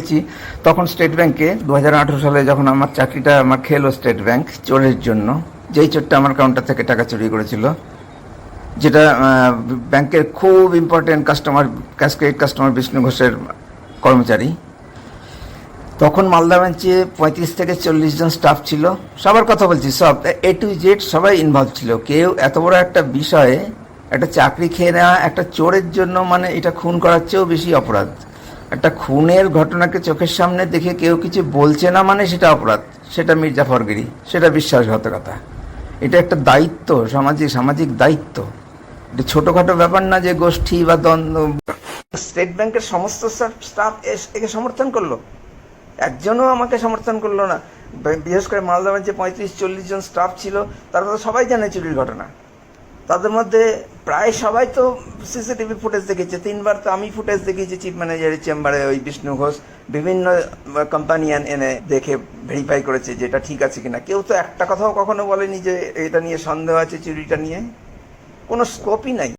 বলছি, তখন স্টেট ব্যাংকে 2018 সালে যখন আমার চাকরিটা আমার খেলো স্টেট ব্যাংক চোরের জন্য, যেই চোরটা আমার কাউন্টার থেকে টাকা চুরি করেছিল, যেটা ব্যাংকের খুব important customer, cash credit customer Bishnu ঘোষের কর্মচারী। তখন মালদা ব্রাঞ্চে 35 থেকে 40 জন স্টাফ ছিল, সবার কথা বলছি, সব A to Z সবাই ইনভলভ ছিল। কেউ এত বড় একটা বিষয়ে, একটা চাকরি খেয়ে নেওয়া একটা চোরের জন্য, মানে এটা খুন করার চেয়েও বেশি অপরাধ। একটা খুনের ঘটনাকে চোখের সামনে দেখে কেউ কিছু বলছে না মানে সেটা অপরাধ, সেটা মির্জাফরগিরি, সেটা বিশ্বাসঘাতকতা। এটা একটা দায়িত্ব, সামাজিক দায়িত্ব। এটা ছোটোখাটো ব্যাপার না যে গোষ্ঠী বা দ্বন্দ্ব। স্টেট ব্যাংকের সমস্ত স্টাফ একে সমর্থন করলো, একজনও আমাকে সমর্থন করলো না। বিশেষ করে মালদা ব্রাঞ্চে 35-40 জন স্টাফ ছিল, তারা তো সবাই জানে চুরির ঘটনা। তাদের মধ্যে প্রায় সবাই তো সিসিটিভি ফুটেজ দেখেছে। 3বার তো আমি ফুটেজ দেখিয়েছি চিফ ম্যানেজারের চেম্বারে। ওই বিষ্ণু ঘোষ বিভিন্ন কোম্পানি এনে দেখে ভেরিফাই করেছে যে এটা ঠিক আছে কিনা। কেউ তো একটা কথাও কখনো বলেনি যে এটা নিয়ে সন্দেহ আছে, চুরিটা নিয়ে কোনো স্কোপই নাই।